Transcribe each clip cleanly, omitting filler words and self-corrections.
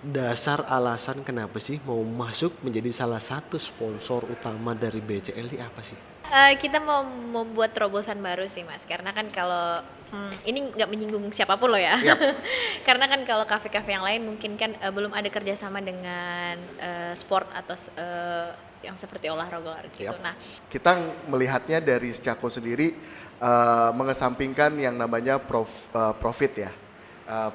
Dasar alasan kenapa sih mau masuk menjadi salah satu sponsor utama dari BCL ini apa sih? Kita mau membuat terobosan baru sih Mas, karena kan kalau ini nggak menyinggung siapapun loh ya. Yap. Karena kan kalau kafe-kafe yang lain mungkin kan belum ada kerjasama dengan sport atau yang seperti olahraga gitu. Yap. Nah, Kita melihatnya dari Secako sendiri mengesampingkan yang namanya profit ya.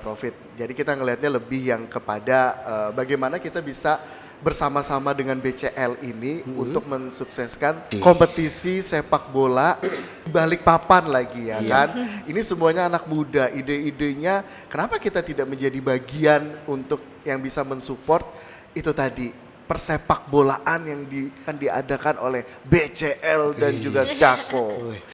Profit. Jadi kita ngelihatnya lebih yang kepada bagaimana kita bisa bersama-sama dengan BCL ini untuk mensukseskan kompetisi sepak bola di balik papan lagi ya kan. Ini semuanya anak muda, ide-idenya kenapa kita tidak menjadi bagian untuk yang bisa mensupport itu tadi persepak bolaan yang akan diadakan oleh BCL dan juga Secako. Wih.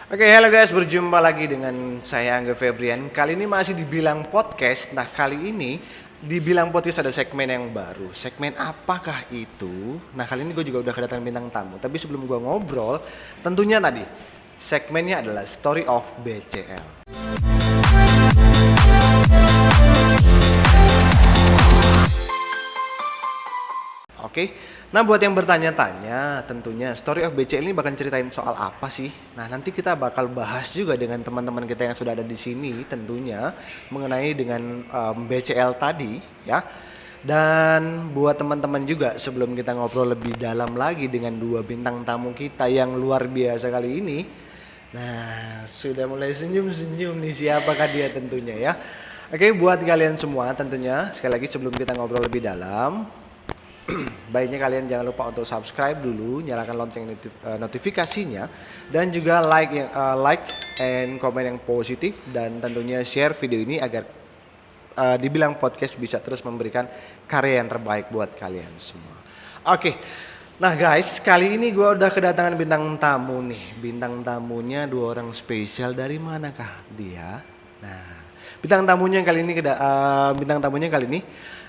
Oke, halo guys, berjumpa lagi dengan saya Angga Febrian. Kali ini masih dibilang podcast. Nah, kali ini dibilang podcast ada segmen yang baru. Segmen apakah itu? Nah, kali ini gue juga udah kedatangan bintang tamu. Tapi sebelum gue ngobrol, tentunya tadi segmennya adalah Story of BCL. Oke, nah buat yang bertanya-tanya tentunya Story of BCL ini bakal ceritain soal apa sih? Nah nanti kita bakal bahas juga dengan teman-teman kita yang sudah ada di sini tentunya mengenai dengan BCL tadi ya. Dan buat teman-teman juga sebelum kita ngobrol lebih dalam lagi dengan dua bintang tamu kita yang luar biasa kali ini. Nah sudah mulai senyum-senyum nih siapakah dia tentunya ya. Oke, buat kalian semua tentunya sekali lagi sebelum kita ngobrol lebih dalam, baiknya kalian jangan lupa untuk subscribe dulu, nyalakan lonceng notifikasinya, dan juga like and comment yang positif, dan tentunya share video ini agar dibilang podcast bisa terus memberikan karya yang terbaik buat kalian semua. Oke, nah guys, kali ini gue udah kedatangan bintang tamu nih. Bintang tamunya dua orang spesial. Dari manakah dia? Nah, bintang tamunya kali ini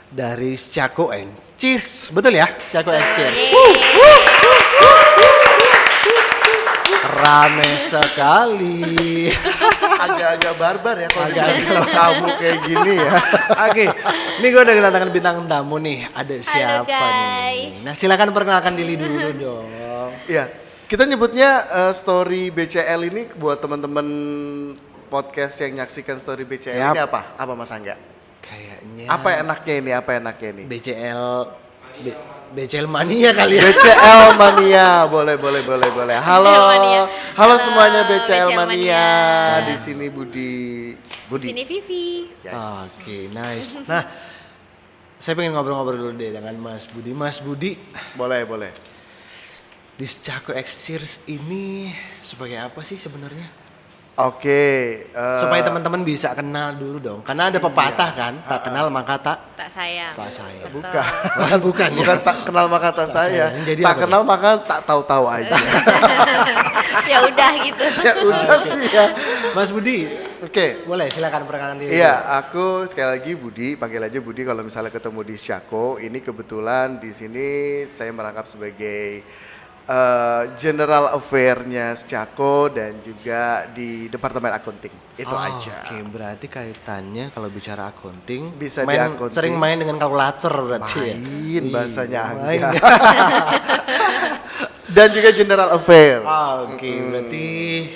dari Secako and Cheers, betul ya? Secako and Cheers. Rame sekali. Agak-agak barbar ya kalau Agak-agak dibilang tamu kayak gini ya. Oke, ini gue udah kedatangan bintang tamu nih. Ada siapa guys. nih? Nah silakan perkenalkan diri dulu dong. Iya, kita nyebutnya story BCL ini buat teman-teman podcast yang nyaksikan story BCL ini Yap. apa? Apa Mas Angga? Kayaknya Apa enaknya ini? BCL mania kali ya. BCL Mania, boleh. Halo, BCL Mania. halo semuanya BCL BCL Mania. Mania. Di sini Budi. sini Vivi. Yes. Oke, nice. Nah, saya pengen ngobrol-ngobrol dulu deh dengan Mas Budi. Mas Budi, Boleh. di Secako X Cheers ini sebagai apa sih sebenarnya? Oke. Supaya teman-teman bisa kenal dulu dong. Karena ada pepatah kan, tak kenal maka Tak sayang. tak sayang. Bukan. Bukan ya? Bukan tak kenal maka tak saya. sayang. Jadi Tak apa kenal maka tak tahu-tahu aja. Ya udah gitu. Ya udah sih ya. Mas Budi, Oke. boleh silakan perkenalan diri. Iya, aku sekali lagi Budi, panggil aja Budi kalau misalnya ketemu di Secako. Ini kebetulan di sini saya merangkap sebagai General Affair-nya Secako dan juga di Departemen Accounting. Itu aja. Oke, berarti kaitannya kalau bicara accounting, Bisa di accounting. sering main dengan kalkulator berarti ya. Main bahasanya main. Angga. Dan juga General Affair. Oke, berarti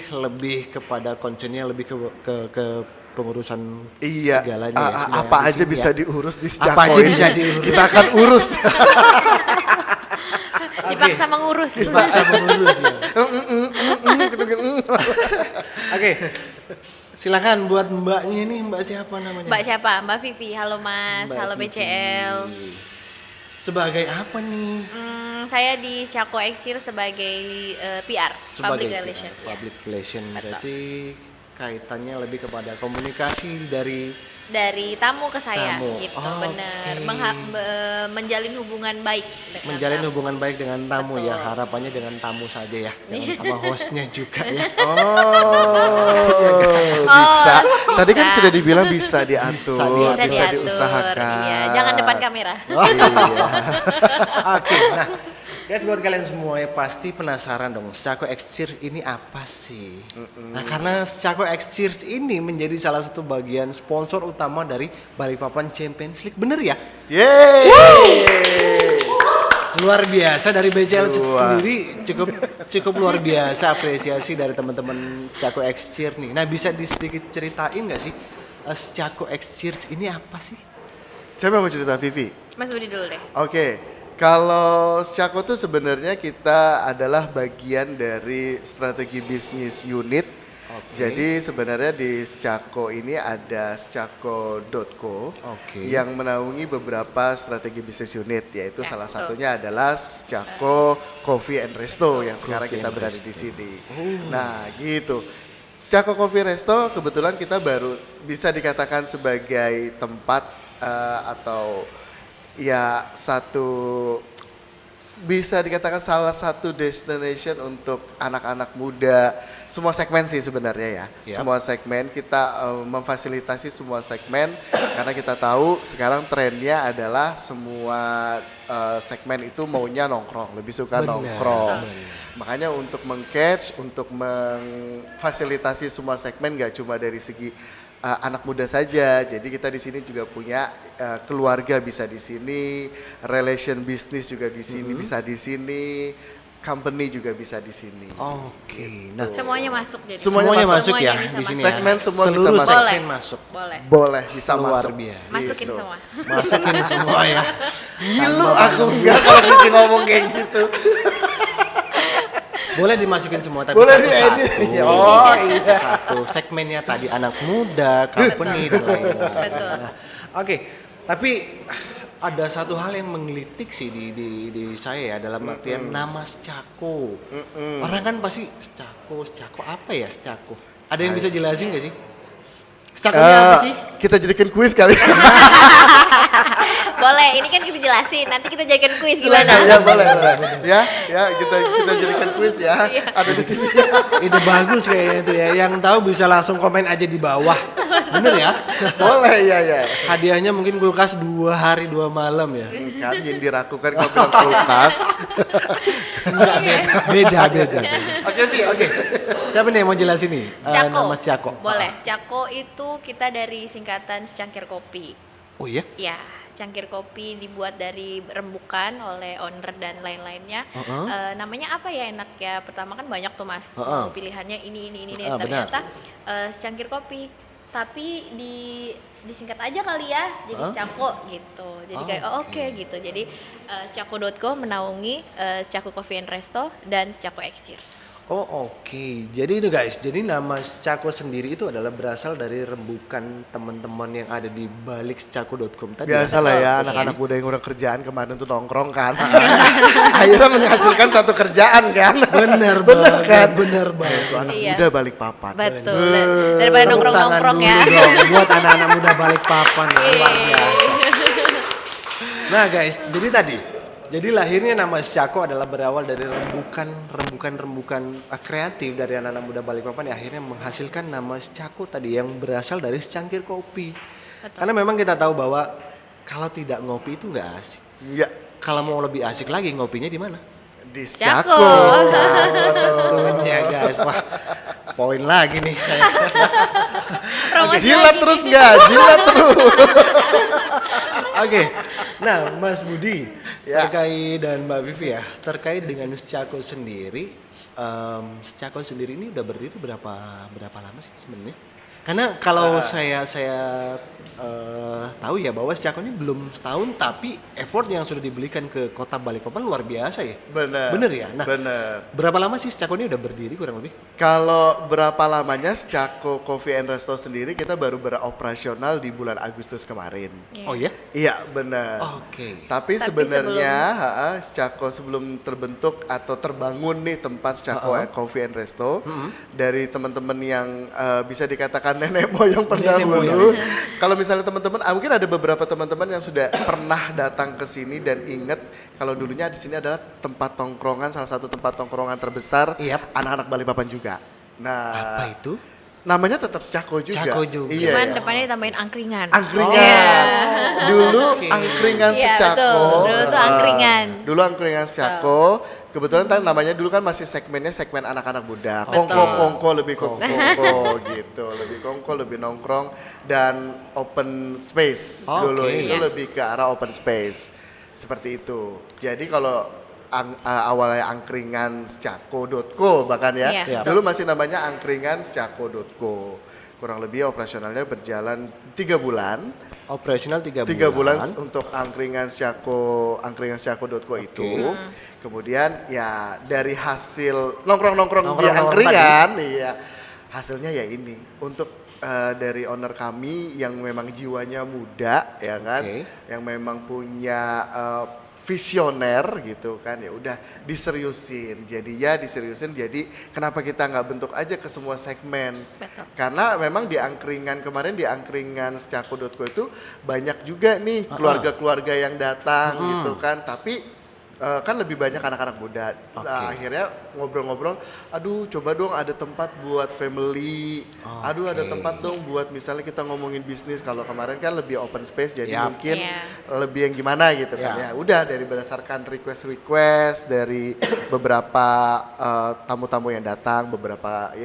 lebih kepada concernnya lebih ke pengurusan Iya, segalanya ya, semua apa yang di aja sini bisa ya. diurus di Secako Apa aja ini. bisa diurus. Kita akan urus. Dipaksa mengurus. Dipaksa mengurus ya. Oke, silakan buat mbaknya ini, mbak siapa namanya? Mbak siapa? Mbak Vivi. Halo Mas, Mbak halo Vivi. BCL. Sebagai apa nih? Saya di Secako Exir sebagai PR, Sebagai Public Relation. Ya. Public relation Betul. berarti kaitannya lebih kepada komunikasi Dari tamu ke saya Tamu. gitu, Oh, bener. oke. Menjalin hubungan baik dengan menjalin tamu. hubungan baik dengan tamu ya. Betul. Harapannya dengan tamu saja ya, jangan sama hostnya juga ya. Bisa. Tadi kan bisa. sudah dibilang bisa diatur, Bisa Bisa diatur. diusahakan. Iya, jangan depan kamera. Oke, nah Guys, buat kalian semua ya pasti penasaran dong, Secako X Cheers ini apa sih? Nah, karena Secako X Cheers ini menjadi salah satu bagian sponsor utama dari Balikpapan Champions League, bener ya? Yeay! Luar biasa dari BCL Luar. sendiri, cukup luar biasa apresiasi dari teman-teman Secako X Cheers nih. Nah, bisa sedikit ceritain nggak sih Secako X Cheers ini apa sih? Siapa yang mau cerita, Vivi? Mas Budi dulu deh. Oke, kalau Secako tuh sebenarnya kita adalah bagian dari strategi bisnis unit. Oke. Jadi sebenarnya di Secako ini ada secako.co Oke. yang menaungi beberapa strategi bisnis unit, yaitu Ya, salah betul. satunya adalah Secako Coffee and Resto yang sekarang Coffee kita and berada Resto. di sini. Nah, gitu. Secako Coffee Resto kebetulan kita baru bisa dikatakan sebagai tempat atau ya bisa dikatakan salah satu destination untuk anak-anak muda, semua segmen sih sebenarnya ya. Yap. Semua segmen kita memfasilitasi semua segmen karena kita tahu sekarang trennya adalah semua segmen itu maunya nongkrong, lebih suka Benar, nongkrong. benar. Makanya untuk meng-catch, untuk memfasilitasi semua segmen gak cuma dari segi anak muda saja. Jadi kita di sini juga punya keluarga bisa di sini, relation bisnis juga di sini, bisa di sini, company juga bisa di sini. Oke. Nah, Semuanya masuk jadi. Semuanya masuk ya Semuanya bisa di sini masuk. ya. Segmen semua Seluruh bisa masuk. segmen masuk. Boleh. Boleh bisa Luar masuk. biasa. Masukin Gitu. semua. Masukin semua ya. Ngilu aku enggak kalau Vivi ngomong kayak gitu. Boleh dimasukin semua tapi Boleh satu-satu. diedit. Oh, iya. Satu-satu. Segmennya tadi anak muda, company dan lain-lain. Betul. Nah, oke. Tapi ada satu hal yang menggelitik sih di saya ya, dalam artian nama Secako. Orang kan pasti Secako apa ya Secako? Ada yang bisa jelasin nggak sih? Secako-nya apa sih? Kita jadikan kuis kali. Boleh, ini kan kita jelasin. Nanti kita jadikan kuis gimana? Ya boleh. Ya, kita jadikan kuis ya. Ada di sini. Ide bagus kayaknya itu ya. Yang tahu bisa langsung komen aja di bawah. Bener ya? Boleh ya. Hadiahnya mungkin kulkas 2 hari 2 malam ya. Kan yang dirakukan kalau bilang kulkas. Enggak, beda. Oke. Siapa nih yang mau jelasin nih? Secako. Nama Secako. Boleh. Secako itu kita dari singkatan secangkir kopi. Oh iya? Ya, cangkir kopi dibuat dari rembukan oleh owner dan lain-lainnya. Namanya apa ya enak ya? Pertama kan banyak tuh mas. Mau pilihannya ini. Benar. Ternyata secangkir kopi. Tapi disingkat aja kali ya. Jadi Secako gitu. Jadi kayak oke gitu. Jadi secako.co menaungi Secako Coffee and Resto dan Secako X Cheers. Oh oke. Jadi itu guys, jadi nama Secako sendiri itu adalah berasal dari rembukan teman-teman yang ada di balik secako.com tadi. Biasa lah ya, Betul, anak-anak muda yang udah kerjaan kemarin tuh nongkrong kan. Akhirnya menghasilkan satu kerjaan kan. Bener kan? bener banget. Itu anak Iya. muda balik papan. Betul. Daripada Tepuk tangan nongkrong-nongkrong dulu ya. dong buat anak-anak muda balik papan ya, luar biasa. Nah guys, jadi lahirnya nama Secako adalah berawal dari rembukan kreatif dari anak-anak muda Balikpapan yang akhirnya menghasilkan nama Secako tadi yang berasal dari secangkir kopi. Betul. Karena memang kita tahu bahwa kalau tidak ngopi itu nggak asik. Iya, Kalau mau lebih asik lagi ngopinya di mana? di Secako. Secako. Tentunya guys. Wah, poin lagi nih. Promosi Jilat lagi. terus nggak? Jilat terus. Oke, nah Mas Budi Ya. terkait dan Mbak Vivi ya terkait dengan Secako sendiri, Secako sendiri ini udah berdiri berapa lama sih sebenarnya? Karena kalau saya tahu ya bahwa Secako ini belum setahun tapi effort yang sudah diberikan ke kota Balikpapan luar biasa ya. Bener ya. Nah, Bener. berapa lama sih Secako ini udah berdiri kurang lebih? Kalau berapa lamanya Secako Coffee and Resto sendiri kita baru beroperasional di bulan Agustus kemarin. Iya. Oh ya? Iya benar. Oke. Tapi sebenarnya Secako sebelum terbentuk atau terbangun nih tempat Secako Coffee and Resto dari teman-teman yang bisa dikatakan nenek moyang pendahulu. Kalau misalnya teman-teman, mungkin ada beberapa teman-teman yang sudah pernah datang ke sini dan inget kalau dulunya di sini adalah tempat tongkrongan, salah satu tempat tongkrongan terbesar Yap. anak-anak Balikpapan juga. Nah, Apa itu? namanya tetap Secako juga. Secako juga. Iya, Cuman iya. depannya ditambahin angkringan. Angkringan. Dulu Oke. angkringan Iya, Secako. betul. Dulu tuh angkringan. Dulu angkringan Secako. Kebetulan kan namanya dulu kan masih segmennya segmen anak-anak muda. Betul. Kongko lebih kongko gitu, lebih kongko, lebih nongkrong dan open space dulu Oke. itu Iya. lebih ke arah open space. Seperti itu. Jadi kalau awalnya angkringan secako.co bahkan ya. Iya, Dulu masih namanya angkringan secako.co. Kurang lebih operasionalnya berjalan 3 bulan. Operasional 3 3 bulan bulan. untuk angkringan secako.co itu. Kemudian ya dari hasil nongkrong-nongkrong di Nongkrong-nongkrong angkringan, iya hasilnya ya ini untuk dari owner kami yang memang jiwanya muda ya kan, Oke. yang memang punya visioner gitu kan, ya udah diseriusin. Jadi kenapa kita nggak bentuk aja ke semua segmen? Betul. Karena memang di angkringan kemarin di angkringan secako.co itu banyak juga nih keluarga-keluarga yang datang gitu kan, tapi kan lebih banyak anak-anak muda. Nah, akhirnya ngobrol-ngobrol, aduh coba dong ada tempat buat family, aduh ada tempat dong buat misalnya kita ngomongin bisnis. Kalau kemarin kan lebih open space, jadi Yap. mungkin Iya. lebih yang gimana gitu kan Ya. ya. Udah dari berdasarkan request dari beberapa tamu-tamu yang datang, beberapa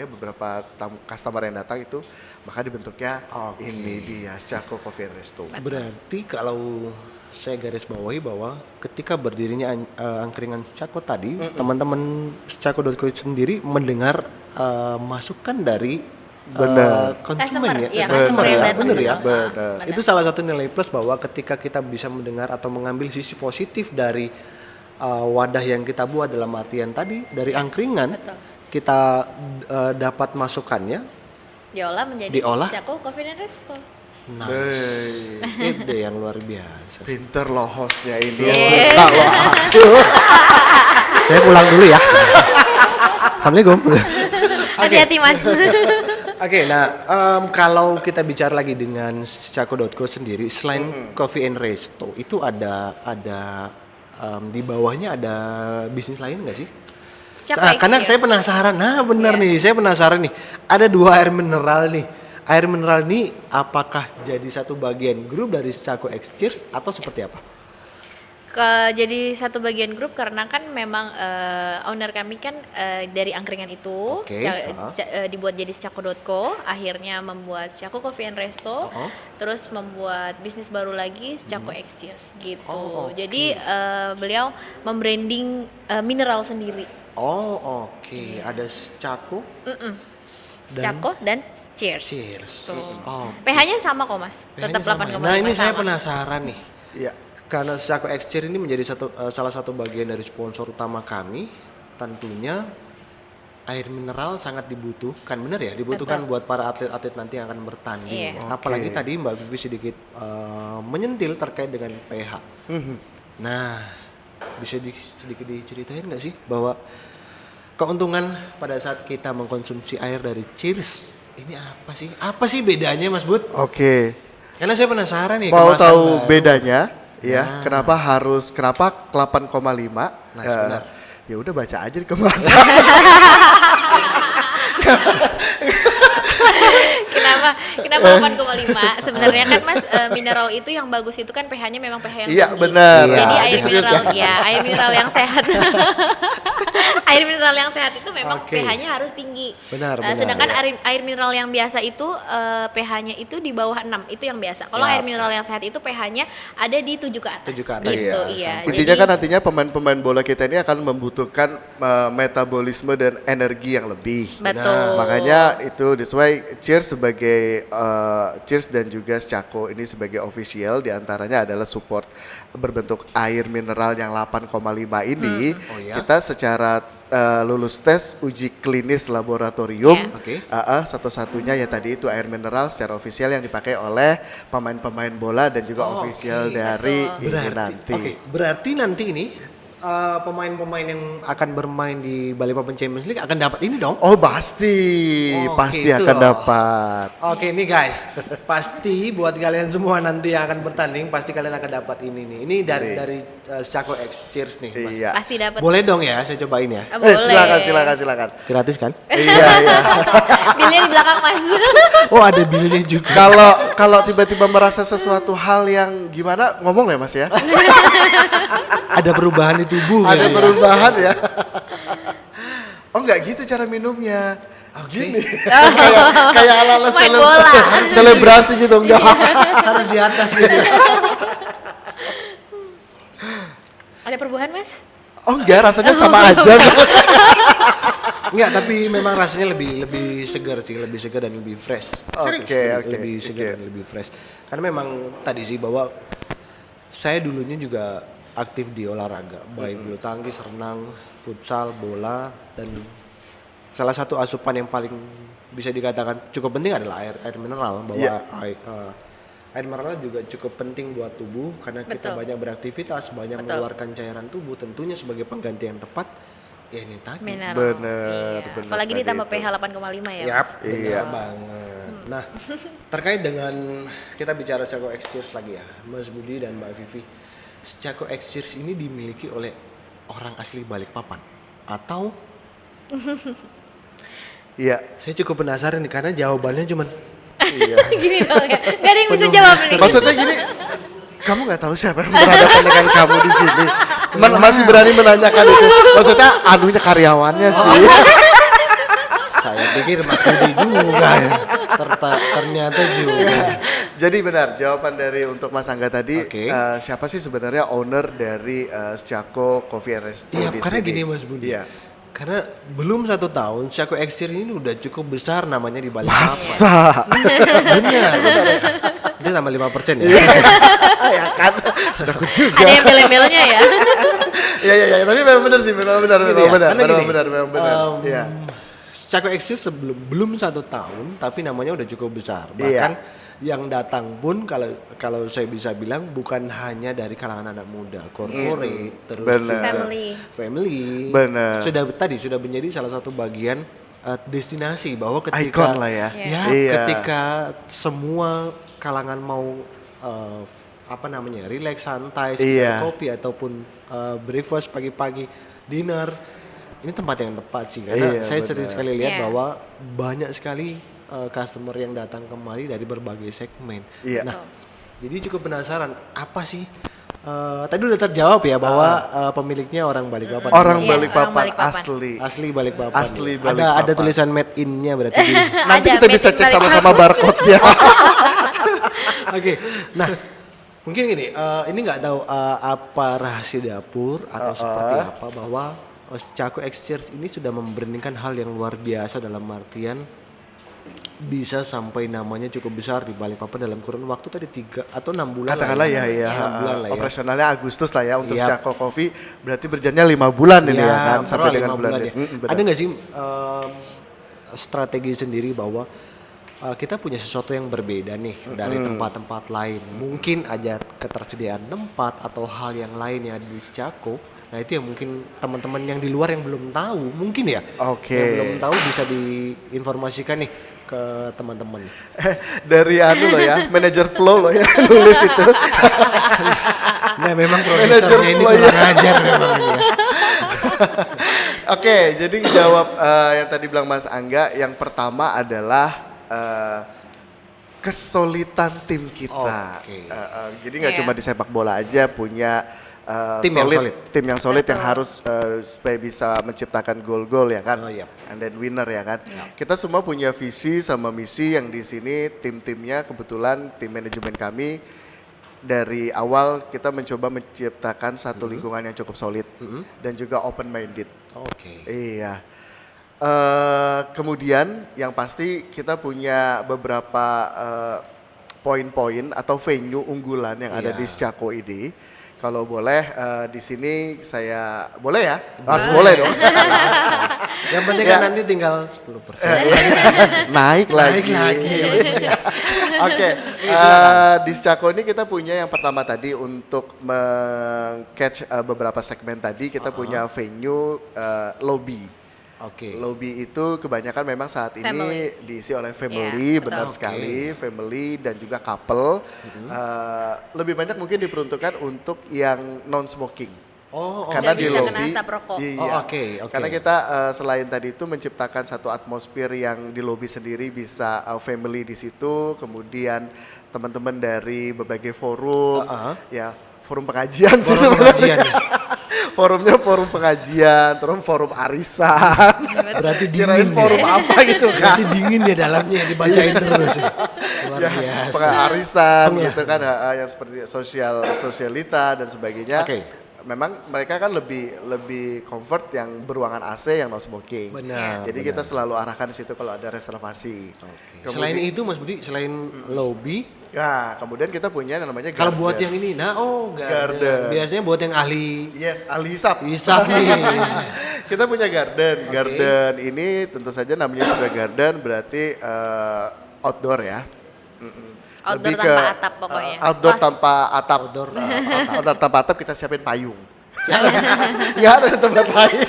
tamu customer yang datang itu, maka dibentuknya Oke. ini dia Secako Coffee and Resto. Berarti kalau saya garis bawahi bahwa ketika berdirinya angkringan Secako tadi, teman-teman Secako.co sendiri mendengar masukan dari Benar. konsumen Customer, ya, iya, customer customer yang ya, datang bener gitu. ya. Benar. Itu salah satu nilai plus bahwa ketika kita bisa mendengar atau mengambil sisi positif dari wadah yang kita buat dalam artian tadi dari angkringan, betul. kita dapat masukannya. Diolah. Secako Coffee and Resto. Nice. Ide yang luar biasa. Pinter loh hostnya ini. Iya. Suka loh. Saya pulang dulu ya. Assalamualaikum. Hati-hati Mas. Oke, nah kalau kita bicara lagi dengan Secako.co sendiri, selain Coffee and Resto, itu ada di bawahnya ada bisnis lain nggak sih? Secako Karena saya Exchange. penasaran, bener nih, saya penasaran nih. Ada 2 air mineral nih. Air mineral ini apakah jadi satu bagian grup dari Secako Exchange atau seperti apa? Jadi satu bagian grup karena kan memang owner kami kan dari angkringan itu Oke, dibuat jadi secako.co, akhirnya membuat Secako Coffee and Resto, terus membuat bisnis baru lagi Secako Exchange gitu. Oh, oke. Jadi beliau membranding mineral sendiri. Oh, oke. Ada Secako. Secako dan Cheers. Cheers. Tuh. Oh, pH-nya sama kok Mas, pH-nya tetap sama 8,5. ya? Nah, ini saya sama. penasaran nih. Iya. Karena Secako Exchange ini menjadi salah satu bagian dari sponsor utama kami, tentunya air mineral sangat dibutuhkan, benar ya? Dibutuhkan Betul. buat para atlet-atlet nanti yang akan bertanding. Iya. Apalagi tadi Mbak Vivi sedikit menyentil terkait dengan pH. Nah, bisa sedikit diceritain nggak sih bahwa keuntungan pada saat kita mengkonsumsi air dari Cheers ini apa sih? Apa sih bedanya, Mas Bud? Oke. Karena saya penasaran nih. Mau kemasan tahu baru. bedanya? Ya, Nah. kenapa 8,5? Nah, benar. Ya udah baca aja di kemasan. Kenapa 8,5? Sebenarnya kan Mas mineral itu yang bagus itu kan pH-nya memang pH yang Iya, tinggi. benar. Jadi Iya, air serius mineral air mineral yang sehat. Air mineral yang sehat itu memang Oke. pH-nya harus tinggi. Benar, Sedangkan benar. air mineral yang biasa itu pH-nya itu di bawah 6. Itu yang biasa. Kalau Ya. air mineral yang sehat itu pH-nya ada di 7 ke atas. 7 ke atas, Gitu, iya. iya. Intinya kan nantinya pemain-pemain bola kita ini akan membutuhkan metabolisme dan energi yang lebih. Betul. Makanya itu that's why Cheers sebagai Cheers dan juga Secako ini sebagai official diantaranya adalah support berbentuk air mineral yang 8,5 ini. Oh ya? Kita secara lulus tes uji klinis laboratorium. Ya. Oke. Satu-satunya ya tadi itu air mineral secara official yang dipakai oleh pemain-pemain bola dan juga Oh, official oke. dari Betul. ini Berarti, nanti. oke, berarti nanti ini pemain-pemain yang akan bermain di Balikpapan Champions League akan dapat ini dong. Oh pasti, Oh, pasti gitu akan loh. dapat. Oke nih guys, pasti buat kalian semua nanti yang akan bertanding pasti kalian akan dapat ini nih. Ini dari Chaco X Cheers nih, Mas. Iya. Pasti dapat. Boleh dong ya, saya cobain ya. Boleh. Silakan. Gratis kan? Iya. Bilnya di belakang Mas. Oh ada bilnya juga. Kalau tiba-tiba merasa sesuatu hal yang gimana, ngomong ya Mas ya. Ada perubahan di tubuh. Ada kali ya. perubahan ya. Oh enggak gitu cara minumnya. Oke. Kayak ala-ala Main bola. selebrasi gitu enggak. Harus di atas gitu. Ada perubahan Mas? Oh enggak, rasanya sama aja. Enggak, tapi memang rasanya lebih segar sih, lebih segar dan lebih fresh. Serius, Oke. lebih segar dan lebih fresh. Karena memang tadi sih bahwa saya dulunya juga aktif di olahraga, baik bulu tangkis, renang, futsal, bola, dan salah satu asupan yang paling bisa dikatakan cukup penting adalah air mineral. Bahwa air mineral juga cukup penting buat tubuh karena kita Betul. banyak beraktivitas, banyak Betul. mengeluarkan cairan tubuh. Tentunya sebagai pengganti yang tepat, ya ini tadi. Mineral. Bener, Iya. bener Apalagi tadi ditambah itu. pH 8,5 ya. Yap, Mas? benar Iya. banget. Nah, terkait dengan kita bicara Chaco X Cheers lagi ya, Mas Budi dan Mbak Vivi. Chaco X Cheers ini dimiliki oleh orang asli Balikpapan atau Iya. saya cukup penasaran nih karena jawabannya cuman Gini dong ya. Gak ada yang bisa Penuh jawab misteri. nih. Maksudnya gini, kamu nggak tahu siapa yang berhadapan dengan kamu di sini. Masih berani menanyakan itu. Maksudnya anunya karyawannya sih. saya pikir Mas Budi juga ya. Ternyata juga. Jadi benar, jawaban dari untuk Mas Angga tadi, Oke. siapa sih sebenarnya owner dari Chaco Coffee and Resto Iya, di karena sini? gini Mas Budi. Iya. Karena belum 1 tahun Chaco X Cheers ini udah cukup besar namanya di Balikpapan. Masa? Benar. Dia tambah 5% ya. Ya kan? Sudah aku juga. Ada yang bel-belnya ya. Iya, tapi memang benar sih, memang benar. Gitu ya? Karena gini, Memang benar. Iya. Chaco X Cheers belum 1 tahun tapi namanya udah cukup besar. Iya. Bahkan yang datang pun kalau saya bisa bilang bukan hanya dari kalangan anak muda, corporate, terus Benar. juga family. Benar. Sudah menjadi salah satu bagian destinasi bahwa ketika Icon lah ya. Iya. Iya. ketika semua kalangan mau relax santai, sekedar Iya. kopi ataupun breakfast pagi-pagi, dinner, ini tempat yang tepat sih karena Iya, saya sering benar. sekali lihat Iya. bahwa banyak sekali customer yang datang kemari dari berbagai segmen. Iya. Nah, jadi cukup penasaran apa sih tadi udah terjawab ya bahwa pemiliknya orang Balikpapan. Orang Iya, Balikpapan orang Balikpapan. asli. Asli Balikpapan. Asli ya. Balikpapan. Ada tulisan made in-nya berarti di. Nanti Ada, kita made bisa in cek Balikpapan. sama-sama barcode-nya. Oke, nah mungkin gini, ini nggak tahu apa rahasia dapur atau seperti apa bahwa Chaco X Cheers ini sudah memberanikan hal yang luar biasa dalam artian bisa sampai namanya cukup besar di Balikpapan dalam kurun waktu tadi 3 atau 6 bulan Katakanlah lah ya, 6 bulan lah ya. operasionalnya Agustus lah ya untuk Iya. Chaco Coffee, berarti berjalannya 5 bulan ini ya kan, sampai taruhlah dengan 5 bulan bulan ya. Desember. Benar. Ada nggak sih strategi sendiri bahwa kita punya sesuatu yang berbeda nih dari tempat-tempat lain. Mungkin aja ketersediaan tempat atau hal yang lain yang ada di Chaco. Nah itu yang mungkin teman-teman yang di luar yang belum tahu mungkin ya. Oke. Yang belum tahu bisa diinformasikan nih ke teman-teman. Dari anu loh ya, manajer flow loh ya, nulis itu. Nah memang Manajer produsernya ini flow, kurang ya. ajar memang ini ya. Oke, jadi jawab yang tadi bilang Mas Angga, yang pertama adalah kesulitan tim kita. Oke. Jadi nggak Iya. cuma di sepak bola aja punya Tim yang solid. tim yang solid yang Betul. harus supaya bisa menciptakan gol-gol ya kan, Oh, iya. and then winner ya kan. Kita semua punya visi sama misi yang di sini tim-timnya kebetulan tim manajemen kami dari awal kita mencoba menciptakan satu lingkungan yang cukup solid dan juga open minded. Oke. Iya. Kemudian yang pasti kita punya beberapa poin-poin atau venue unggulan yang ada Iya. di Chaco ini. kalau boleh di sini saya boleh ya? Harus boleh dong. Yang penting Ya. kan nanti tinggal 10%. Naik lagi. Naik lagi. Oke, di Secako ini kita punya yang pertama tadi untuk meng-catch beberapa segmen tadi kita punya venue lobby. Oke. Lobby itu kebanyakan memang saat ini Family. diisi oleh family, Iya, benar betul. sekali, family dan juga couple. Lebih banyak mungkin diperuntukkan untuk yang non smoking. Oh, Karena Nggak di bisa kena lobby, asap rokok. iya. Oh, oke. Karena kita selain tadi itu menciptakan satu atmosfer yang di lobby sendiri bisa family di situ, kemudian teman-teman dari berbagai forum, ya forum pengajian sih Forum sebenarnya. pengajian nih. Forumnya forum pengajian, terus forum arisan. Berarti Kirain dingin forum ya. apa gitu kan? Berarti dingin ya dalamnya dibacain terus. Ya. Luar Ya, biasa. arisan Pengen. gitu kan, yang seperti sosialita dan sebagainya. Oke. Memang mereka kan lebih comfort yang beruangan AC yang no smoking. Benar. Jadi benar. kita selalu arahkan di situ kalau ada reservasi. Oke. Selain itu Mas Budi, selain lobby, Nah, kemudian kita punya yang namanya kalau garden. buat yang ini, garden. Garden. Biasanya buat yang ahli Yes, ahli hisap. hisap nih. Kita punya garden. Oke. Garden ini tentu saja namanya sudah garden berarti outdoor ya. Outdoor Lebih tanpa atap pokoknya. Outdoor Kos. tanpa atap. Outdoor, Outdoor tanpa atap kita siapin payung. Nggak ada tempat lain.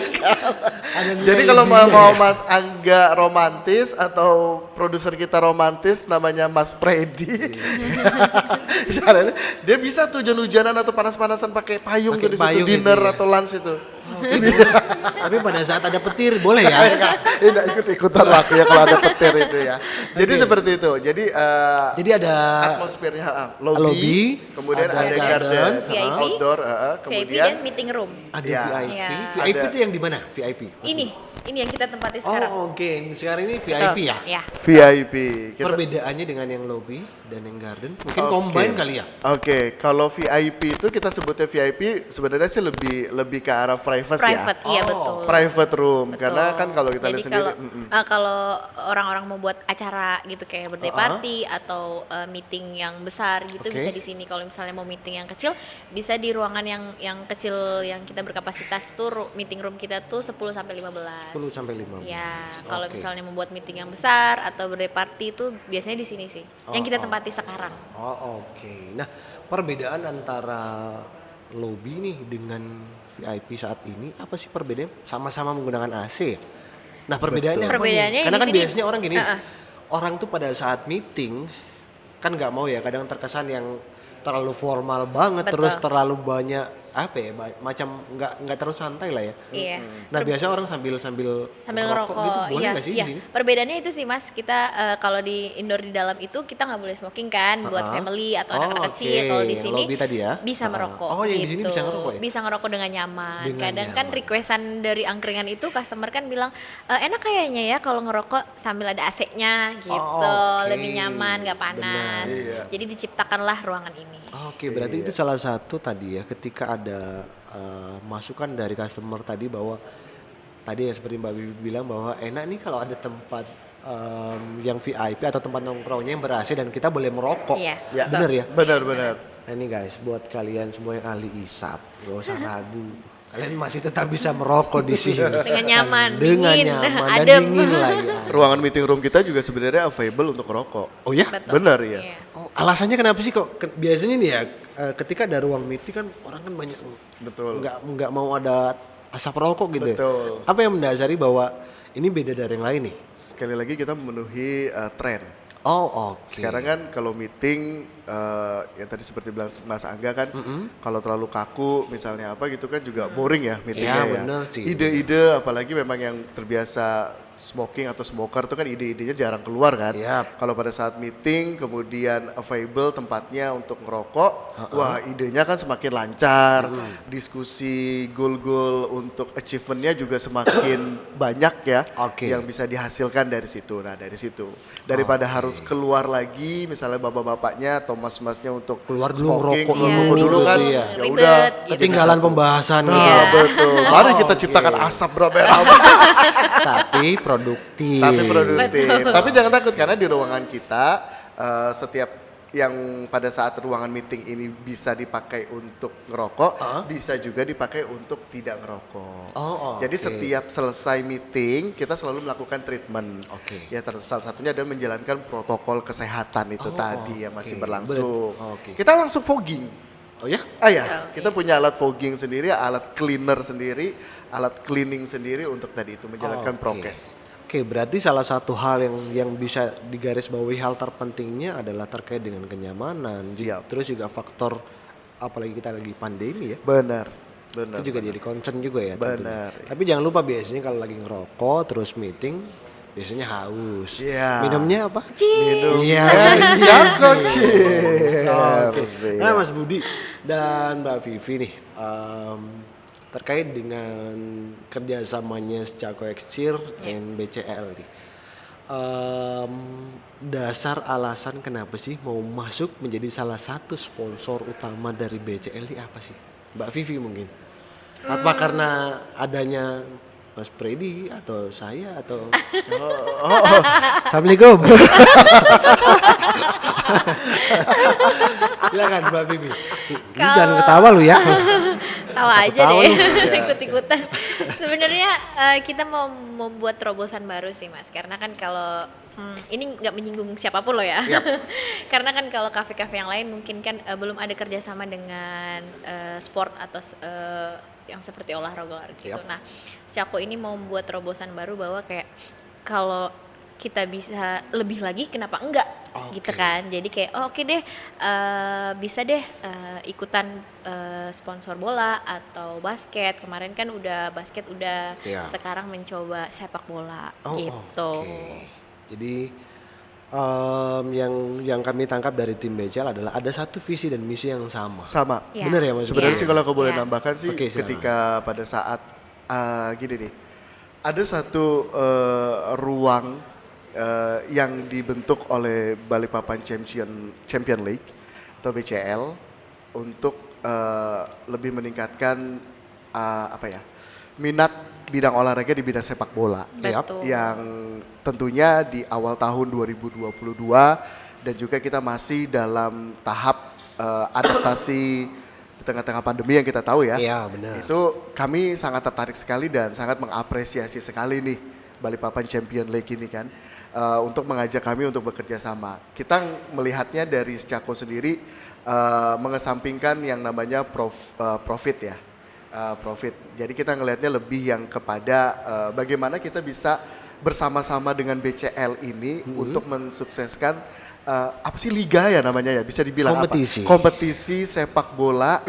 Ada nilai Jadi kalau lebihnya mau ya? Mas Angga romantis atau produser kita romantis namanya Mas Freddy. Iya. Dia bisa tuh hujan-hujanan atau panas-panasan pakai payung Pakai tuh di situ payung dinner gitu ya. atau lunch itu. Tapi pada saat ada petir boleh ya? Tidak ikut-ikutan waktu ya kalau ada petir itu ya. Jadi Oke. seperti itu. Jadi Jadi ada atmosfernya lobby, kemudian ada ada garden, garden, VIP, outdoor, VIP kemudian dan meeting room. ada Ya. VIP. Iya. VIP Ada. itu yang di mana? VIP. Mas Ini yang kita tempati sekarang. Oh, oke. Sekarang ini VIP Betul. ya? Ya. VIP. Kita- Perbedaannya dengan yang lobby dan yang garden mungkin Oke. combine kali ya? Oke, kalau VIP itu kita sebutnya VIP sebenarnya sih lebih ke arah privacy Private, ya. iya Oh. betul. Private room Betul. karena kan kalau kita Jadi lihat sendiri kalau orang-orang mau buat acara gitu kayak birthday party atau meeting yang besar gitu Oke. bisa di sini. Kalau misalnya mau meeting yang kecil bisa di ruangan yang kecil yang kita berkapasitas tuh meeting room kita tuh 10 sampai 15. 10 sampai 15. Ya, kalau Oke. misalnya membuat meeting yang besar atau birthday party itu biasanya di sini sih. Yang kita tempati sekarang. Oh, oke. Nah, perbedaan antara lobby nih dengan VIP saat ini apa sih perbedaannya? Sama-sama menggunakan AC. Nah, perbedaannya apa nih? Perbedaannya Karena di kan sini- biasanya orang gini, Heeh. orang tuh pada saat meeting kan nggak mau ya, kadang terkesan yang terlalu formal banget, Betul. terus terlalu banyak apa ya, macam nggak terlalu santai lah ya. Iya. Nah, biasanya orang sambil Ngerokok gitu, boleh iya, nggak sih iya. di sini? Perbedaannya itu sih Mas, kita kalau di indoor di dalam itu kita nggak boleh smoking kan buat family atau anak-anak kecil. Kalau di yang sini lobby tadi ya? bisa merokok. Oh, yang di sini gitu. bisa ngerokok ya? Bisa ngerokok dengan nyaman. Dengan Kadang kan nyaman. requestan dari angkringan itu customer kan bilang enak kayaknya ya kalau ngerokok sambil ada AC-nya gitu, oke. lebih nyaman, nggak panas. Benar. Iya. Jadi diciptakanlah ruangan ini. Oke, berarti itu salah satu tadi ya ketika ada masukan dari customer tadi bahwa tadi yang seperti Mbak Bibi bilang bahwa enak nih kalau ada tempat yang VIP atau tempat nongkrongnya yang ber-AC dan kita boleh merokok. Iya, Ya. Bener ya? Benar-benar. Nah ini guys, buat kalian semua yang ahli isap, gak usah ragu. Kalian masih tetap bisa merokok di sini. Dengan nyaman, Dengan dingin, nyaman dan adem. dingin lagi. Ruangan meeting room kita juga sebenarnya available untuk merokok. Oh ya? Betul. Benar ya. Iya. Oh, alasannya kenapa sih kok biasanya nih ya ketika ada ruang meeting kan orang kan banyak Betul. nggak mau ada asap rokok gitu Betul. ya. Apa yang mendasari bahwa ini beda dari yang lain nih? Sekali lagi kita memenuhi tren. Oh oke. Sekarang kan kalau meeting yang tadi seperti bilang Mas Angga kan kalau terlalu kaku misalnya apa gitu kan juga boring ya meetingnya Ya, ya. bener sih, Ide-ide apalagi memang yang terbiasa smoking atau smoker itu kan ide-idenya jarang keluar kan. Yap. Kalau pada saat meeting kemudian available tempatnya untuk ngerokok, wah idenya kan semakin lancar, diskusi goal-goal untuk achievementnya juga semakin banyak ya, Oke. yang bisa dihasilkan dari situ. Nah dari situ daripada harus keluar lagi misalnya bapak-bapaknya atau mas-masnya untuk Keluar dulu smoking, ngerokok keluar dulu dulu kan, gitu ya. ya Ribet, udah gitu. Ketinggalan pembahasan Nah, gitu. ya. betul. Mari kita Oke. ciptakan asap beramai-ramai. Tapi produktif. Tapi produktif. Tapi jangan takut karena di ruangan kita setiap yang pada saat ruangan meeting ini bisa dipakai untuk ngerokok, bisa juga dipakai untuk tidak ngerokok. Jadi oke. setiap selesai meeting kita selalu melakukan treatment. Oke. Ya salah satunya adalah menjalankan protokol kesehatan itu tadi yang masih oke. berlangsung. Oke. Kita langsung fogging. Oh ya? Ya, Oke. kita punya alat fogging sendiri, alat cleaner sendiri, alat cleaning sendiri untuk tadi itu menjalankan Oke. prokes. Oke, berarti salah satu hal yang bisa digarisbawahi hal terpentingnya adalah terkait dengan kenyamanan. Siap. Terus juga faktor apalagi kita lagi pandemi ya. Benar, benar. Itu juga jadi concern juga ya tentunya. Benar. Tapi jangan lupa biasanya kalau lagi ngerokok terus meeting biasanya haus. Iya. Minumnya apa? Minum. Iya, Jago, cheers. cheers. Oke. Iya. Nah, Mas Budi dan Mbak Vivi nih, terkait dengan kerjasamanya Secako Exchange and BCL nih. Dasar alasan kenapa sih mau masuk menjadi salah satu sponsor utama dari BCL ini apa sih? Mbak Vivi mungkin. Apa karena adanya Mas Freddy atau saya atau Assalamualaikum. Silakan Mbak Vivi. Lu jangan ketawa lu ya. Tawa aja Ketawa deh, lu. ikut-ikutan. Sebenarnya kita mau membuat terobosan baru sih Mas, karena kan kalau ini nggak menyinggung siapapun loh ya. Karena kan kalau kafe-kafe yang lain mungkin kan belum ada kerjasama dengan sport atau yang seperti olahraga gitu. Yap. Nah, Secako ini mau membuat terobosan baru bahwa kayak kalau kita bisa lebih lagi kenapa enggak gitu kan. Jadi kayak oke deh bisa deh ikutan sponsor bola atau basket. Kemarin kan udah basket udah, Iya. sekarang mencoba sepak bola Oh, gitu. oke. Jadi yang kami tangkap dari tim BCL adalah ada satu visi dan misi yang sama. Sama. Iya. Bener ya Mas? Sebenarnya Iya. sih kalau aku boleh Iya. nambahkan sih, Oke, silakan. ketika pada saat gini nih, ada satu ruang yang dibentuk oleh Balikpapan Champion League atau BCL untuk lebih meningkatkan minat bidang olahraga di bidang sepak bola. Betul. Yang tentunya di awal tahun 2022 dan juga kita masih dalam tahap adaptasi di tengah-tengah pandemi yang kita tahu ya. Iya, benar. Itu kami sangat tertarik sekali dan sangat mengapresiasi sekali nih Balikpapan Champion League ini kan untuk mengajak kami untuk bekerja sama. Kita melihatnya dari Secako sendiri mengesampingkan yang namanya profit ya. Profit. Jadi kita ngelihatnya lebih yang kepada bagaimana kita bisa bersama-sama dengan BCL ini untuk mensukseskan apa sih liga ya namanya ya, bisa dibilang Kompetisi. apa? Kompetisi sepak bola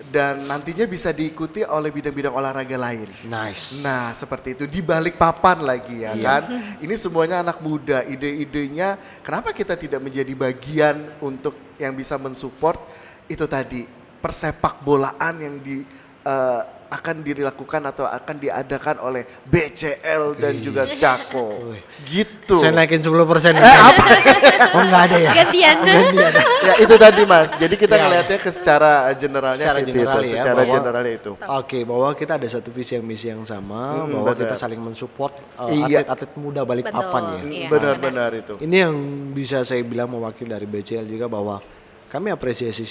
dan nantinya bisa diikuti oleh bidang-bidang olahraga lain. Nice. Nah, seperti itu di balik papan lagi ya kan. Ini semuanya anak muda, ide-idenya kenapa kita tidak menjadi bagian untuk yang bisa mensupport itu tadi persepak bolaan yang akan dilakukan atau akan diadakan oleh BCL dan juga Secako. Gitu. Saya naikin 10% nih. Apa? Oh enggak ada ya? Gantian. Gantian. Ya itu tadi Mas. Jadi kita Ya. ngelihatnya ke secara generalnya Secara seperti general itu, ya, secara bahwa- generalnya itu. Oke, bahwa kita ada satu visi yang misi yang sama, bahwa benar. kita saling mensupport Iya. atlet-atlet muda Balikpapan ya. Betul. Iya, Benar-benar itu. Ini yang bisa saya bilang mewakili dari BCL juga bahwa kami apresiasi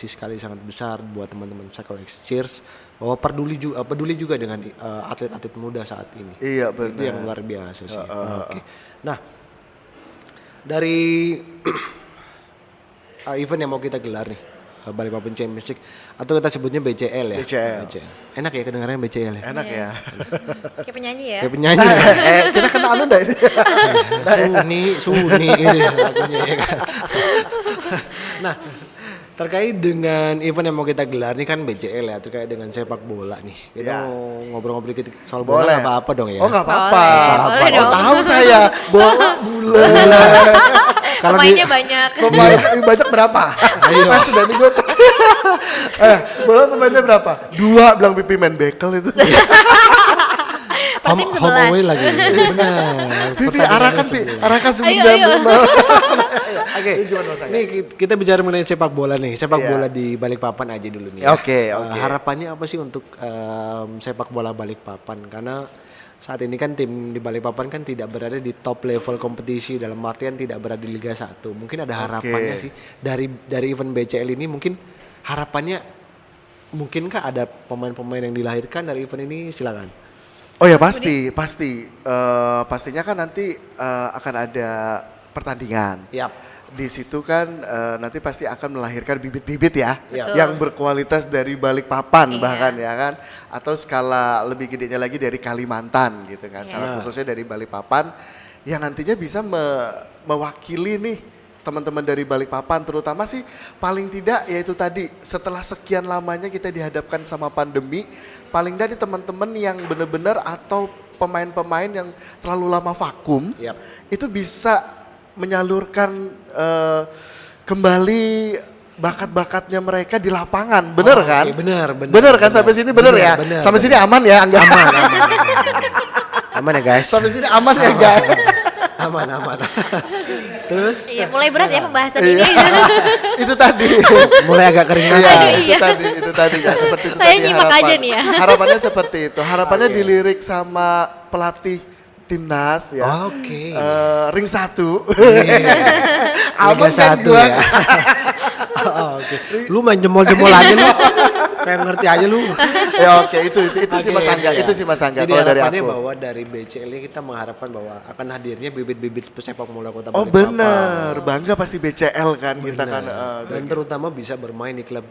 sekali sangat besar buat teman-teman Secako Exchange bahwa peduli juga dengan atlet-atlet muda saat ini. Iya Itu benar. yang luar biasa sih. Oke. Nah, dari event yang mau kita gelar nih, Balikpapan Championship atau kita sebutnya BCL ya. BCL. Enak ya kedengarannya BCL ya. Enak ya. Kayak penyanyi ya. Kayak penyanyi. Kita kena anu enggak ini? Suni gitu ya lagunya ya kan. Nah, terkait dengan event yang mau kita gelar nih kan BCL ya, terkait dengan sepak bola nih. Kita Ya. mau ngobrol-ngobrol dikit soal bola Boleh. nggak apa-apa dong ya. Oh nggak apa-apa. Boleh Oh dong. tahu saya. Bola bulan. Kalau di- Pemainnya banyak. Pemain banyak berapa? Ayo. Pas sudah nih gue. Bola pemainnya berapa? 2 bilang pipi main bekel itu. Tim home 11. away lagi. Benar. Pipi Pertandingannya 11. arahkan Ayo, 9. Oke, ini kita bicara mengenai sepak bola nih. Sepak Iya. bola di Balikpapan aja dulu nih. Oke, oke. Harapannya apa sih untuk sepak bola Balikpapan? Karena saat ini kan tim di Balikpapan kan tidak berada di top level kompetisi, dalam artian tidak berada di Liga 1. Mungkin ada harapannya sih dari event BCL ini, mungkin harapannya mungkinkah ada pemain-pemain yang dilahirkan dari event ini, silakan. Oh ya pasti. Pastinya kan nanti akan ada pertandingan. Yap. Di situ kan nanti pasti akan melahirkan bibit-bibit ya, Betul. yang berkualitas dari Balikpapan Iya. bahkan ya kan, atau skala lebih gedenya lagi dari Kalimantan gitu kan, Iya. salah khususnya dari Balikpapan yang nantinya bisa mewakili nih teman-teman dari Balikpapan, terutama sih paling tidak yaitu tadi setelah sekian lamanya kita dihadapkan sama pandemi, paling dari teman-teman yang benar-benar atau pemain-pemain yang terlalu lama vakum, Yap. itu bisa menyalurkan kembali bakat-bakatnya mereka di lapangan, bener Oh, kan? oke, bener kan sampai sini bener ya? Sampai sini aman ya, enggak? Aman ya guys. Sampai sini aman ya, guys? aman. Terus Iya, mulai berat ya pembahasan ini. Itu tadi. mulai agak kering Iya, mata. Iya. itu tadi kan seperti itu Saya tadi nyimak aja nih ya. Harapannya seperti itu. Harapannya dilirik sama pelatih timnas ya. Oke. Ring 1. Liga Aman kan 1 gua? ya. Oh, oke. Lu main jemol-jemol aja lu. Kayak ngerti aja lu. Ya oke, itu sih Mas Angga, Oke, itu ya. sih Mas Angga Jadi kalau dari harapannya aku. bahwa dari BCL ini kita mengharapkan bahwa akan hadirnya bibit-bibit sepak bola Kota Oh Balikpapan. benar, bangga pasti BCL kan kita kan. Benar. Dan terutama bisa bermain di klub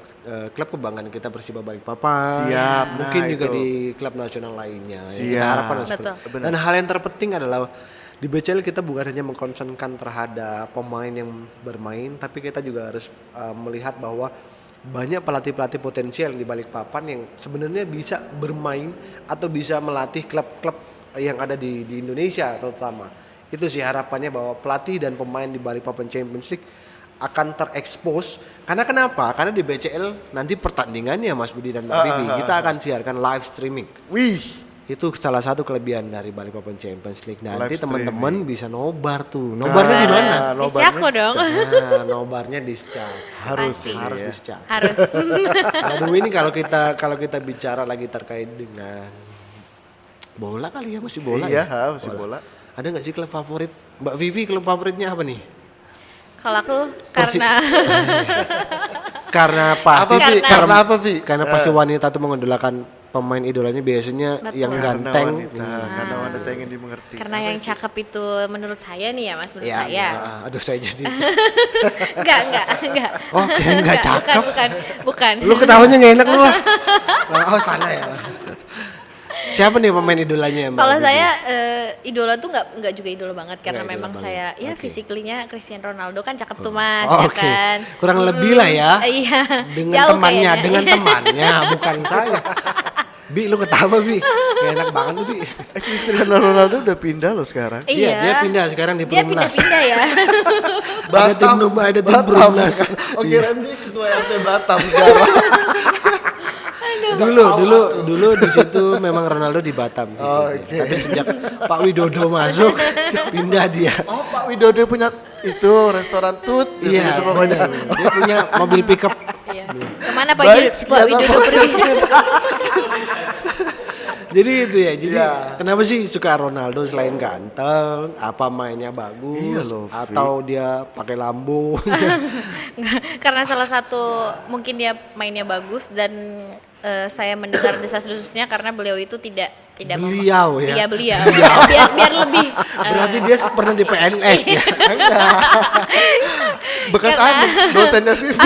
kebanggaan kita Persiba Balikpapan. Siap, Mungkin nah juga itu. di klub nasional lainnya. Ya, Siap. kita harapkan Betul. seperti. Dan hal yang terpenting adalah di BCL kita bukan hanya mengkonsenkan terhadap pemain yang bermain, tapi kita juga harus melihat bahwa banyak pelatih-pelatih potensial di Balikpapan yang sebenarnya bisa bermain atau bisa melatih klub-klub yang ada di Indonesia terutama. Itu sih harapannya bahwa pelatih dan pemain di Balikpapan Champions League akan terekspos. Karena kenapa? Karena di BCL nanti pertandingannya Mas Budi dan Mbak Vivi kita akan siarkan live streaming. Wih, Itu salah satu kelebihan dari Balikpapan Champions League. Nanti Live teman-teman bisa nobar tuh. Nobarnya di mana? Di Cako dong. Nah, nobarnya di Secak. harus Pasti. sih Harus ya. di Secak. Harus. Aduh, ini kalau kita bicara lagi terkait dengan bola kali ya, masih bola Iya, ya? masih bola. Ada nggak sih klub favorit? Mbak Vivi klub favoritnya apa nih? Kalau aku Persi- karena Karena pasti Apa Vi? Karena apa Vi? Karena pasti wanita tuh mengidolakan pemain idolanya biasanya Betul. yang Karena ganteng. wanita, karena wanita ingin dimengerti. karena yang cakep itu menurut saya nih ya Mas, menurut Ya, saya. aduh saya jadi. Enggak. Oke, enggak cakep. Bukan. Lu ketawanya nggak enak lu. Oh, sana ya. Siapa nih pemain idolanya Mbak Kalau Vivi? saya idola tuh nggak juga idola banget karena Nggak idola memang banget. saya ya Oke. physically-nya Cristiano Ronaldo kan cakep tuh Mas, Oh, ya oke. kan. Kurang lebih lah ya. Iya. Dengan Jauh temannya, kayaknya. dengan temannya, bukan saya. Bi, lu ketawa Bi. Gak enak banget lu Bi. Cristiano Ronaldo udah pindah loh sekarang. Iya, dia pindah sekarang di Dia Perumnas. pindah-pindah ya. Ada tim Numa, ada tim Perumnas. Oh kirain dia ketua RT Batam sekarang. Dulu di situ memang Ronaldo di Batam sih. Oh, oke. Tapi sejak Pak Widodo masuk, pindah dia. Oh Pak Widodo punya itu restoran tut. Iya, gitu pokoknya. bener. Dia punya mobil pickup. Iya. Kemana Pak Baik, Pak Widodo pergi? Jadi itu ya. Jadi Iya. kenapa sih suka Ronaldo selain ganteng? Apa mainnya bagus? Iya loh, Vi. Atau dia pakai lambo? Karena salah satu mungkin dia mainnya bagus dan saya mendengar desas-desusnya karena beliau itu tidak Beliau ya? Iya beliau. biar lebih. Berarti dia pernah di PNS ya? Bekas Karena- anu, dosennya Vivi.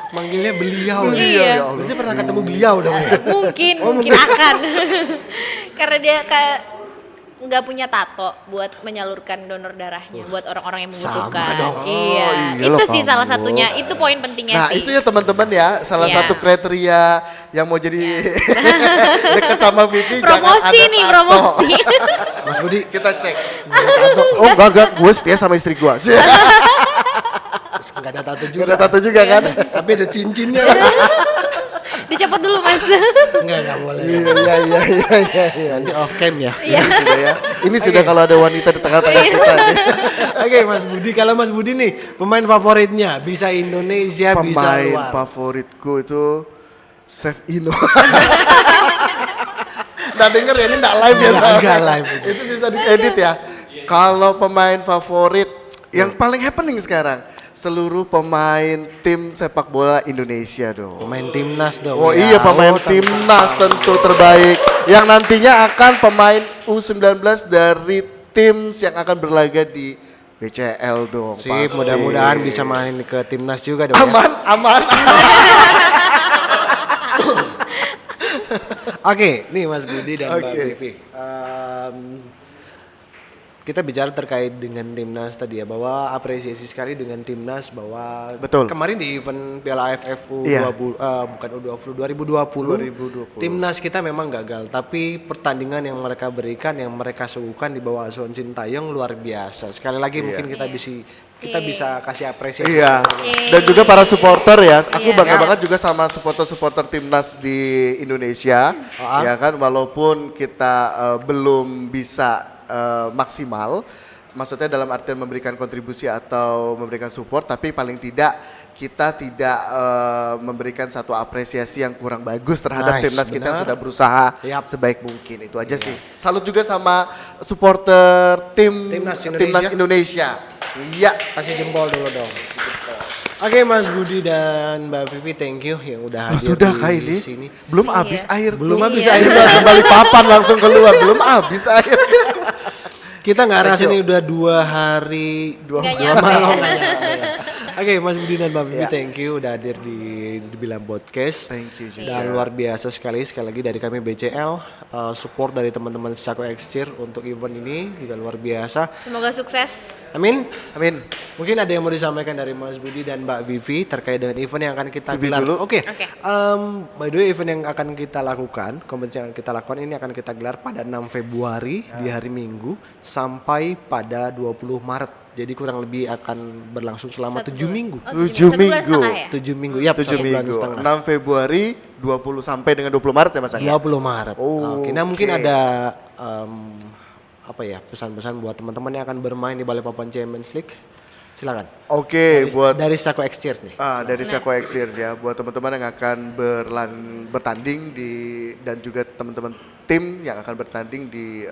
Manggilnya beliau. Iya. Ya? Berarti pernah ketemu beliau dong ya? mungkin akan. Karena dia kayak nggak punya tato buat menyalurkan donor darahnya buat orang-orang yang membutuhkan. Sama dong. Iya. Oh, iya Itu loh sih salah kamu. satunya. Itu poin pentingnya Nah sih. itu ya teman-teman ya, salah Iya. satu kriteria yang mau jadi dekat sama Vivi. Promosi nih, promosi. Mas Budi, Kita cek. tato. Oh enggak, gue setia sama istri gue. Nggak ada tato Gak juga. ada tato juga kan? Tapi ada cincinnya. Dicopot dulu Mas. Enggak boleh. Iya. Nanti off cam ya. Iya. Sudah ya. Ini sudah kalau ada wanita di tengah-tengah kita. nih. Oke Mas Budi, kalau Mas Budi nih pemain favoritnya bisa Indonesia, bisa Pemain luar. favoritku itu Chef Ino. Nggak denger ya, ini nggak live ya. Nggak live. Itu bisa diedit ya. Kalau pemain favorit yang paling happening sekarang, seluruh pemain tim sepak bola Indonesia dong. Pemain timnas dong. Oh ya. iya, pemain Oh, timnas tentu terbaik. Yang nantinya akan pemain U19 dari tim yang akan berlaga di BCL dong. Sip, pasti. mudah-mudahan bisa main ke timnas juga dong. Ya. Aman, aman. Oke, nih Mas Budi dan Mbak Oke. Vivi. Kita bicara terkait dengan timnas tadi ya, bahwa apresiasi sekali dengan timnas bahwa Betul. kemarin di event Piala AFF Iya. bukan U20 2020 timnas kita memang gagal, tapi pertandingan yang mereka berikan, yang mereka suguhkan di bawah asuhan Sintayong luar biasa. Sekali lagi mungkin kita bisa kasih apresiasi. Iya. Yeay. Dan juga para supporter ya. Aku Iya. bangga banget juga sama supporter-supporter timnas di Indonesia. Ya kan, walaupun kita belum bisa maksimal, maksudnya dalam artian memberikan kontribusi atau memberikan support, tapi paling tidak kita tidak memberikan satu apresiasi yang kurang bagus terhadap Nice, timnas kita yang benar. sudah berusaha Yap. sebaik mungkin. Itu aja sih. Salut juga sama supporter Timnas Indonesia. Indonesia. Iya. Kasih jempol dulu dong. Oke Mas Budi dan Mbak Vivi, thank you yang udah hadir Sudah di kah ini? sini. Belum Iya. habis air. Belum tuh. habis Iya. air. Udah kembali papan langsung keluar. Belum habis air. Kita nggak rasa ini udah 2 hari Nggak dua nyampe. malam nggak nyampe. Oke Mas Budi dan Mbak Vivi, Ya. thank you udah hadir di Bilang Podcast. Thank you juga. Dan luar biasa sekali lagi dari kami BCL, support dari teman-teman Cako Extir untuk event ini juga luar biasa. Semoga sukses. Amin. Amin. Mungkin ada yang mau disampaikan dari Mas Budi dan Mbak Vivi terkait dengan event yang akan kita Vivi gelar. dulu. Oke. Oke. By the way, event yang akan kita lakukan, kompetisi yang akan kita lakukan ini akan kita gelar pada 6 Februari di hari Minggu sampai pada 20 Maret. Jadi kurang lebih akan berlangsung selama 7 minggu. Oh, 7 1 bulan minggu. setengah ya? 7 minggu, ya 7 minggu. 6 setengah. Februari 20 sampai dengan 20 Maret ya Mas Angga? 20 Maret. Oh, Oke, nah mungkin oke. ada apa ya, pesan-pesan buat teman-teman yang akan bermain di Balikpapan Champions League. Silakan. Oke, buat Dari Cako Extir nih. dari Cako Exir ya, buat teman-teman yang akan bertanding di dan juga teman-teman tim yang akan bertanding di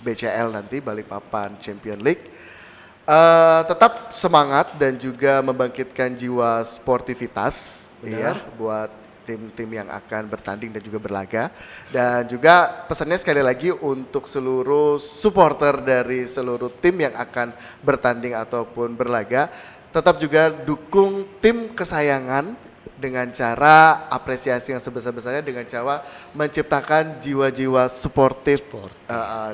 BCL nanti Balikpapan Champion League. Tetap semangat dan juga membangkitkan jiwa sportivitas ya buat tim-tim yang akan bertanding dan juga berlaga. Dan juga pesannya sekali lagi untuk seluruh supporter dari seluruh tim yang akan bertanding ataupun berlaga, tetap juga dukung tim kesayangan dengan cara apresiasi yang sebesar-besarnya, dengan cara menciptakan jiwa-jiwa sportif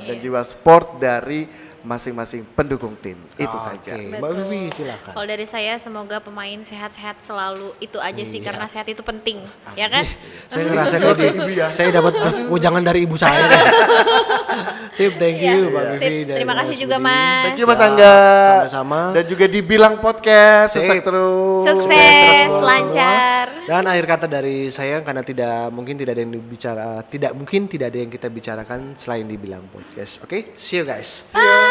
dan jiwa sport dari masing-masing pendukung tim. Itu saja. Oke, Betul. Mbak Vivi silakan. Kalau dari saya semoga pemain sehat-sehat selalu, itu aja sih, Iya. karena sehat itu penting, ya kan? Saya ngerasa Sebagai ini ibu ya. saya dapat jangan dari ibu saya. Sip, thank you Iya. Mbak Sip, Vivi dan terima kasih Mas juga, Budi. Mas. Thank you Mas Angga. Sama-sama. Dan juga dibilang podcast, Sip. sukses terus. Sukses, Semua. lancar. Dan akhir kata dari saya, karena tidak mungkin tidak ada yang kita bicarakan selain dibilang podcast. Oke, see you guys. Bye.